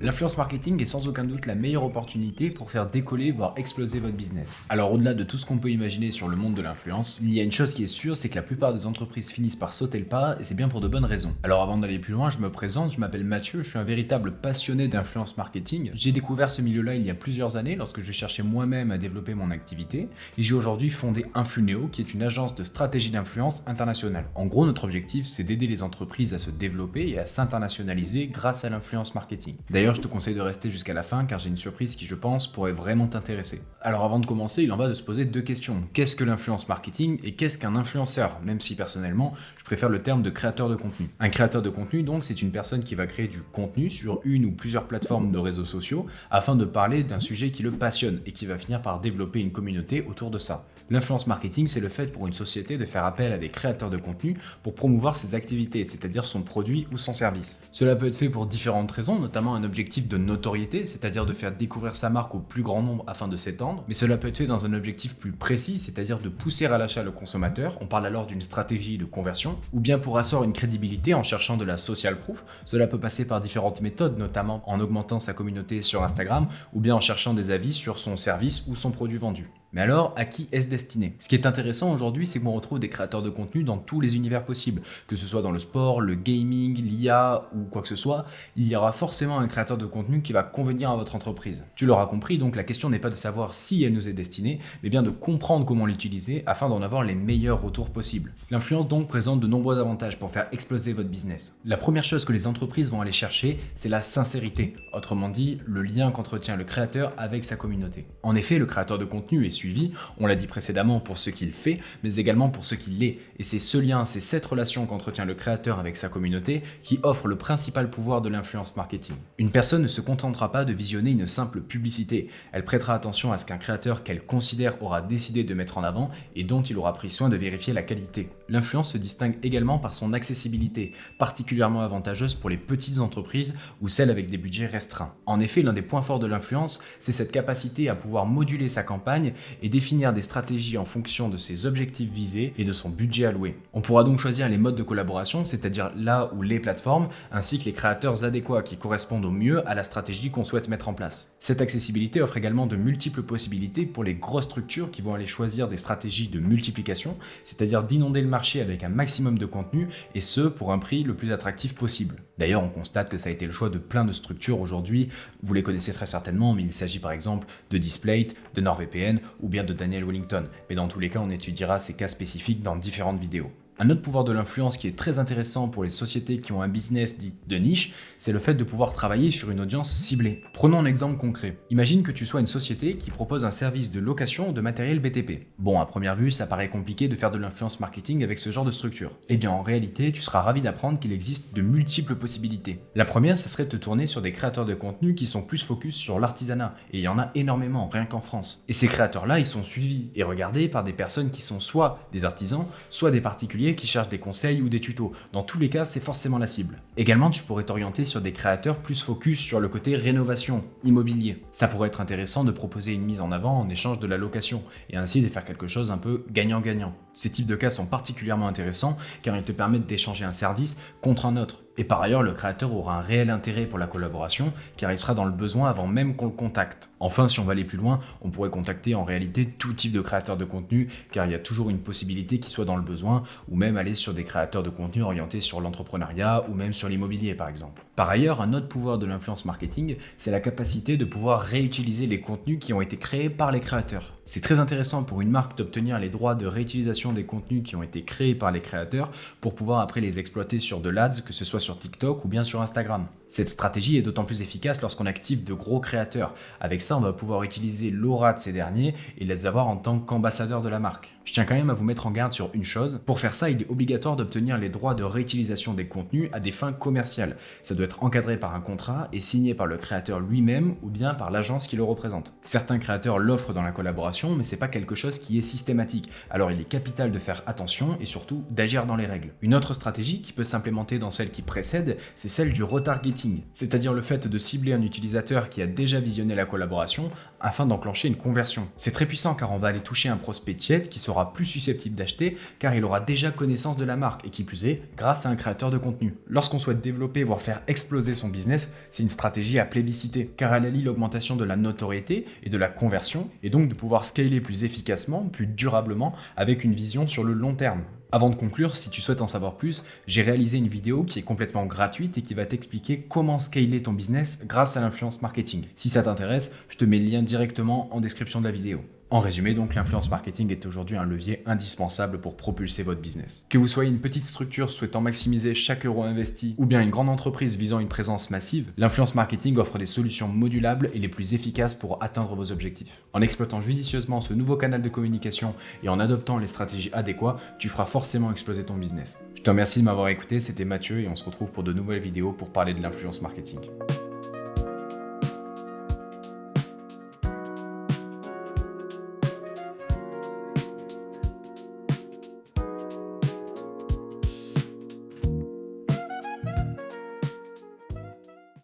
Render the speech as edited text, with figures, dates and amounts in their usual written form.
L'influence marketing est sans aucun doute la meilleure opportunité pour faire décoller, voire exploser votre business. Alors au-delà de tout ce qu'on peut imaginer sur le monde de l'influence, il y a une chose qui est sûre, c'est que la plupart des entreprises finissent par sauter le pas, et c'est bien pour de bonnes raisons. Alors avant d'aller plus loin, je me présente, je m'appelle Mathieu, je suis un véritable passionné d'influence marketing. J'ai découvert ce milieu-là il y a plusieurs années lorsque je cherchais moi-même à développer mon activité, et j'ai aujourd'hui fondé Influnéo, qui est une agence de stratégie d'influence internationale. En gros, notre objectif, c'est d'aider les entreprises à se développer et à s'internationaliser grâce à l'influence marketing. D'ailleurs, je te conseille de rester jusqu'à la fin car j'ai une surprise qui, je pense, pourrait vraiment t'intéresser. Alors avant de commencer, il en va de se poser deux questions. Qu'est-ce que l'influence marketing et qu'est-ce qu'un influenceur? Même si personnellement, je préfère le terme de créateur de contenu. Un créateur de contenu, donc, c'est une personne qui va créer du contenu sur une ou plusieurs plateformes de réseaux sociaux afin de parler d'un sujet qui le passionne et qui va finir par développer une communauté autour de ça. L'influence marketing, c'est le fait pour une société de faire appel à des créateurs de contenu pour promouvoir ses activités, c'est-à-dire son produit ou son service. Cela peut être fait pour différentes raisons, notamment un objectif de notoriété, c'est-à-dire de faire découvrir sa marque au plus grand nombre afin de s'étendre, mais cela peut être fait dans un objectif plus précis, c'est-à-dire de pousser à l'achat le consommateur, on parle alors d'une stratégie de conversion, ou bien pour asseoir une crédibilité en cherchant de la social proof. Cela peut passer par différentes méthodes, notamment en augmentant sa communauté sur Instagram, ou bien en cherchant des avis sur son service ou son produit vendu. Mais alors, à qui est-ce destiné? Ce qui est intéressant aujourd'hui, c'est qu'on retrouve des créateurs de contenu dans tous les univers possibles, que ce soit dans le sport, le gaming, l'IA ou quoi que ce soit, il y aura forcément un créateur de contenu qui va convenir à votre entreprise. Tu l'auras compris, donc la question n'est pas de savoir si elle nous est destinée, mais bien de comprendre comment l'utiliser afin d'en avoir les meilleurs retours possibles. L'influence donc présente de nombreux avantages pour faire exploser votre business. La première chose que les entreprises vont aller chercher, c'est la sincérité, autrement dit, le lien qu'entretient le créateur avec sa communauté. En effet, le créateur de contenu est suivi, on l'a dit précédemment pour ce qu'il fait, mais également pour ce qu'il est. Et c'est ce lien, c'est cette relation qu'entretient le créateur avec sa communauté qui offre le principal pouvoir de l'influence marketing. Une personne ne se contentera pas de visionner une simple publicité, elle prêtera attention à ce qu'un créateur qu'elle considère aura décidé de mettre en avant et dont il aura pris soin de vérifier la qualité. L'influence se distingue également par son accessibilité, particulièrement avantageuse pour les petites entreprises ou celles avec des budgets restreints. En effet, l'un des points forts de l'influence, c'est cette capacité à pouvoir moduler sa campagne et définir des stratégies en fonction de ses objectifs visés et de son budget alloué. On pourra donc choisir les modes de collaboration, c'est-à-dire là où les plateformes, ainsi que les créateurs adéquats qui correspondent au mieux à la stratégie qu'on souhaite mettre en place. Cette accessibilité offre également de multiples possibilités pour les grosses structures qui vont aller choisir des stratégies de multiplication, c'est-à-dire d'inonder le marché avec un maximum de contenu, et ce pour un prix le plus attractif possible. D'ailleurs, on constate que ça a été le choix de plein de structures aujourd'hui, vous les connaissez très certainement, mais il s'agit par exemple de Displate, de NordVPN ou bien de Daniel Wellington. Mais dans tous les cas, on étudiera ces cas spécifiques dans différentes vidéos. Un autre pouvoir de l'influence qui est très intéressant pour les sociétés qui ont un business dit de niche, c'est le fait de pouvoir travailler sur une audience ciblée. Prenons un exemple concret. Imagine que tu sois une société qui propose un service de location de matériel BTP. Bon, à première vue, ça paraît compliqué de faire de l'influence marketing avec ce genre de structure. Eh bien, en réalité, tu seras ravi d'apprendre qu'il existe de multiples possibilités. La première, ce serait de te tourner sur des créateurs de contenu qui sont plus focus sur l'artisanat. Et il y en a énormément, rien qu'en France. Et ces créateurs-là, ils sont suivis et regardés par des personnes qui sont soit des artisans, soit des particuliers qui cherchent des conseils ou des tutos. Dans tous les cas, c'est forcément la cible. Également, tu pourrais t'orienter sur des créateurs plus focus sur le côté rénovation, immobilier. Ça pourrait être intéressant de proposer une mise en avant en échange de la location et ainsi de faire quelque chose un peu gagnant-gagnant. Ces types de cas sont particulièrement intéressants car ils te permettent d'échanger un service contre un autre. Et par ailleurs, le créateur aura un réel intérêt pour la collaboration car il sera dans le besoin avant même qu'on le contacte. Enfin, si on va aller plus loin, on pourrait contacter en réalité tout type de créateur de contenu car il y a toujours une possibilité qu'il soit dans le besoin ou même aller sur des créateurs de contenu orientés sur l'entrepreneuriat ou même sur l'immobilier par exemple. Par ailleurs, un autre pouvoir de l'influence marketing, c'est la capacité de pouvoir réutiliser les contenus qui ont été créés par les créateurs. C'est très intéressant pour une marque d'obtenir les droits de réutilisation des contenus qui ont été créés par les créateurs pour pouvoir après les exploiter sur de l'ADS, que ce soit sur TikTok ou bien sur Instagram. Cette stratégie est d'autant plus efficace lorsqu'on active de gros créateurs. Avec ça, on va pouvoir utiliser l'aura de ces derniers et les avoir en tant qu'ambassadeurs de la marque. Je tiens quand même à vous mettre en garde sur une chose. Pour faire ça, il est obligatoire d'obtenir les droits de réutilisation des contenus à des fins commerciales. Ça doit être encadré par un contrat et signé par le créateur lui-même ou bien par l'agence qui le représente. Certains créateurs l'offrent dans la collaboration collaboration, mais c'est pas quelque chose qui est systématique. Alors il est capital de faire attention et surtout d'agir dans les règles. Une autre stratégie qui peut s'implémenter dans celle qui précède, c'est celle du retargeting, c'est-à-dire le fait de cibler un utilisateur qui a déjà visionné la collaboration afin d'enclencher une conversion. C'est très puissant car on va aller toucher un prospect tiède qui sera plus susceptible d'acheter car il aura déjà connaissance de la marque et qui plus est, grâce à un créateur de contenu. Lorsqu'on souhaite développer voire faire exploser son business, c'est une stratégie à plébisciter car elle allie l'augmentation de la notoriété et de la conversion et donc de pouvoir scaler plus efficacement, plus durablement avec une vision sur le long terme. Avant de conclure, si tu souhaites en savoir plus, j'ai réalisé une vidéo qui est complètement gratuite et qui va t'expliquer comment scaler ton business grâce à l'influence marketing. Si ça t'intéresse, je te mets le lien directement en description de la vidéo. En résumé, donc, l'influence marketing est aujourd'hui un levier indispensable pour propulser votre business. Que vous soyez une petite structure souhaitant maximiser chaque euro investi ou bien une grande entreprise visant une présence massive, l'influence marketing offre des solutions modulables et les plus efficaces pour atteindre vos objectifs. En exploitant judicieusement ce nouveau canal de communication et en adoptant les stratégies adéquates, tu feras forcément exploser ton business. Je te remercie de m'avoir écouté, c'était Mathieu et on se retrouve pour de nouvelles vidéos pour parler de l'influence marketing.